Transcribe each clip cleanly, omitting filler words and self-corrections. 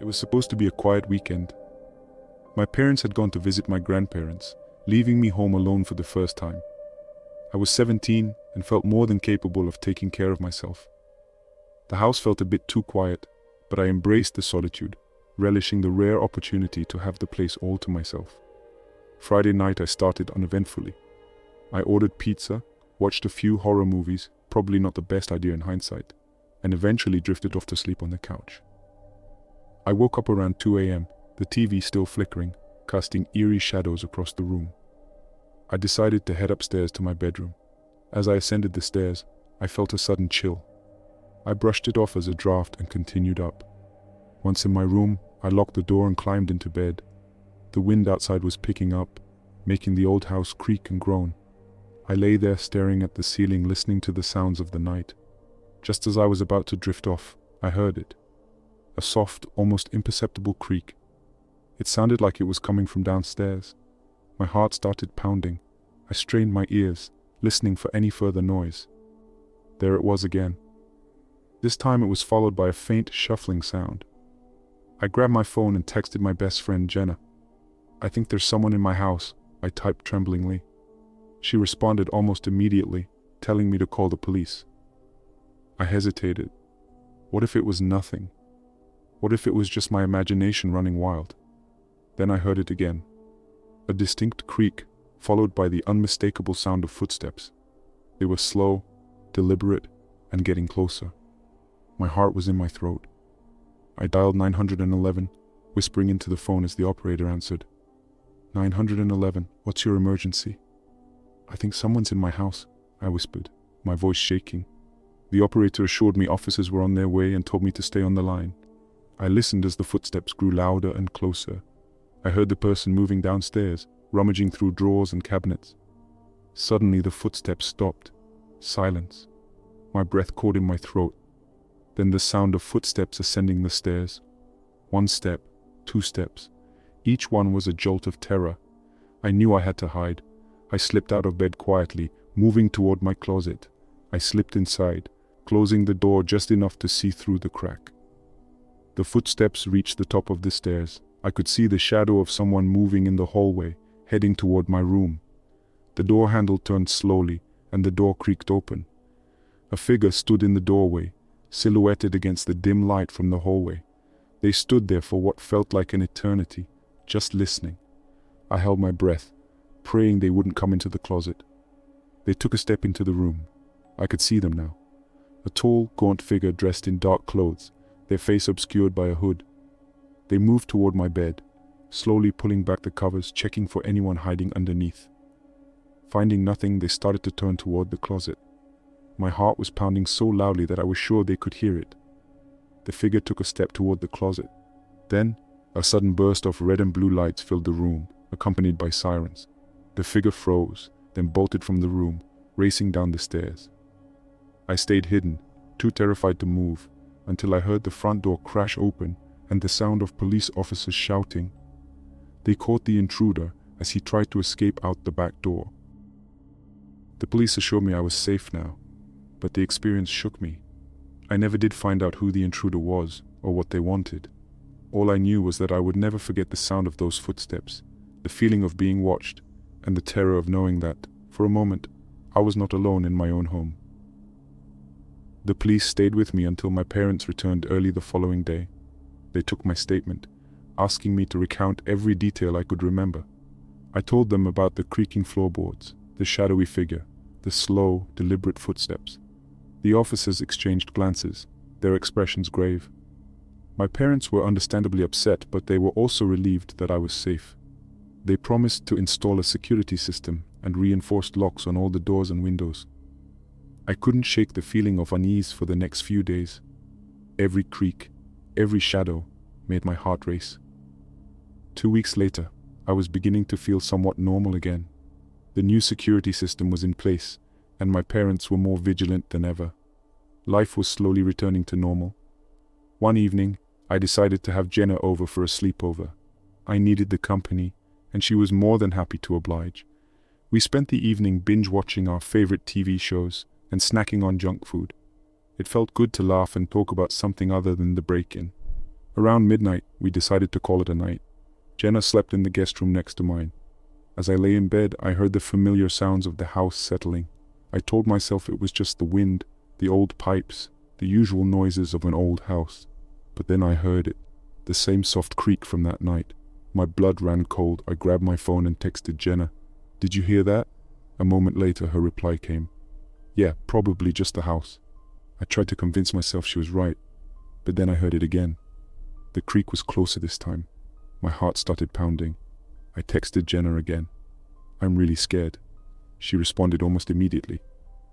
It was supposed to be a quiet weekend. My parents had gone to visit my grandparents, leaving me home alone for the first time. I was 17 and felt more than capable of taking care of myself. The house felt a bit too quiet, but I embraced the solitude, relishing the rare opportunity to have the place all to myself. Friday night I started uneventfully. I ordered pizza, watched a few horror movies, probably not the best idea in hindsight, and eventually drifted off to sleep on the couch. I woke up around 2 a.m., the TV still flickering, casting eerie shadows across the room. I decided to head upstairs to my bedroom. As I ascended the stairs, I felt a sudden chill. I brushed it off as a draft and continued up. Once in my room, I locked the door and climbed into bed. The wind outside was picking up, making the old house creak and groan. I lay there staring at the ceiling, listening to the sounds of the night. Just as I was about to drift off, I heard it. A soft, almost imperceptible creak. It sounded like it was coming from downstairs. My heart started pounding. I strained my ears, listening for any further noise. There it was again. This time it was followed by a faint shuffling sound. I grabbed my phone and texted my best friend Jenna. "I think there's someone in my house," I typed tremblingly. She responded almost immediately, telling me to call the police. I hesitated. What if it was nothing? What if it was just my imagination running wild? Then I heard it again. A distinct creak, followed by the unmistakable sound of footsteps. They were slow, deliberate, and getting closer. My heart was in my throat. I dialed 911, whispering into the phone as the operator answered. 911, what's your emergency? "I think someone's in my house," I whispered, my voice shaking. The operator assured me officers were on their way and told me to stay on the line. I listened as the footsteps grew louder and closer. I heard the person moving downstairs, rummaging through drawers and cabinets. Suddenly the footsteps stopped. Silence. My breath caught in my throat. Then the sound of footsteps ascending the stairs. 1 step, 2 steps. Each one was a jolt of terror. I knew I had to hide. I slipped out of bed quietly, moving toward my closet. I slipped inside, closing the door just enough to see through the crack. The footsteps reached the top of the stairs. I could see the shadow of someone moving in the hallway, heading toward my room. The door handle turned slowly, and the door creaked open. A figure stood in the doorway, silhouetted against the dim light from the hallway. They stood there for what felt like an eternity, just listening. I held my breath, praying they wouldn't come into the closet. They took a step into the room. I could see them now. A tall, gaunt figure dressed in dark clothes, their face obscured by a hood. They moved toward my bed, slowly pulling back the covers, checking for anyone hiding underneath. Finding nothing, they started to turn toward the closet. My heart was pounding so loudly that I was sure they could hear it. The figure took a step toward the closet. Then, a sudden burst of red and blue lights filled the room, accompanied by sirens. The figure froze, then bolted from the room, racing down the stairs. I stayed hidden, too terrified to move, until I heard the front door crash open and the sound of police officers shouting. They caught the intruder as he tried to escape out the back door. The police assured me I was safe now, but the experience shook me. I never did find out who the intruder was or what they wanted. All I knew was that I would never forget the sound of those footsteps, the feeling of being watched, and the terror of knowing that, for a moment, I was not alone in my own home. The police stayed with me until my parents returned early the following day. They took my statement, asking me to recount every detail I could remember. I told them about the creaking floorboards, the shadowy figure, the slow, deliberate footsteps. The officers exchanged glances, their expressions grave. My parents were understandably upset, but they were also relieved that I was safe. They promised to install a security system and reinforced locks on all the doors and windows. I couldn't shake the feeling of unease for the next few days. Every creak, every shadow made my heart race. 2 weeks later, I was beginning to feel somewhat normal again. The new security system was in place, and my parents were more vigilant than ever. Life was slowly returning to normal. One evening, I decided to have Jenna over for a sleepover. I needed the company, and she was more than happy to oblige. We spent the evening binge-watching our favorite TV shows and snacking on junk food. It felt good to laugh and talk about something other than the break-in. Around midnight, we decided to call it a night. Jenna slept in the guest room next to mine. As I lay in bed, I heard the familiar sounds of the house settling. I told myself it was just the wind, the old pipes, the usual noises of an old house. But then I heard it, the same soft creak from that night. My blood ran cold. I grabbed my phone and texted Jenna. "Did you hear that?" A moment later, her reply came. "Yeah, probably just the house." I tried to convince myself she was right, but then I heard it again. The creak was closer this time. My heart started pounding. I texted Jenna again. "I'm really scared." She responded almost immediately.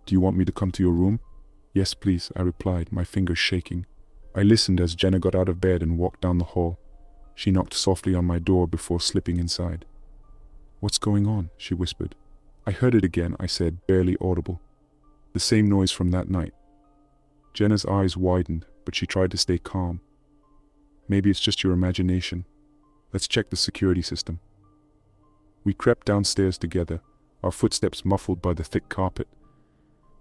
"Do you want me to come to your room?" "Yes, please," I replied, my fingers shaking. I listened as Jenna got out of bed and walked down the hall. She knocked softly on my door before slipping inside. "What's going on?" she whispered. "I heard it again," I said, barely audible. "The same noise from that night." Jenna's eyes widened, but she tried to stay calm. "Maybe it's just your imagination. Let's check the security system." We crept downstairs together, our footsteps muffled by the thick carpet.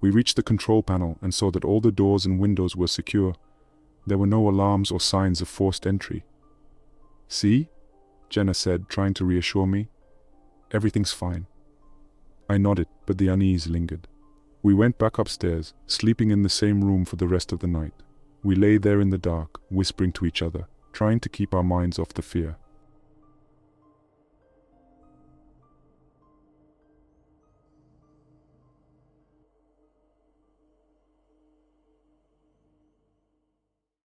We reached the control panel and saw that all the doors and windows were secure. There were no alarms or signs of forced entry. "See?" Jenna said, trying to reassure me. "Everything's fine." I nodded, but the unease lingered. We went back upstairs, sleeping in the same room for the rest of the night. We lay there in the dark, whispering to each other, trying to keep our minds off the fear.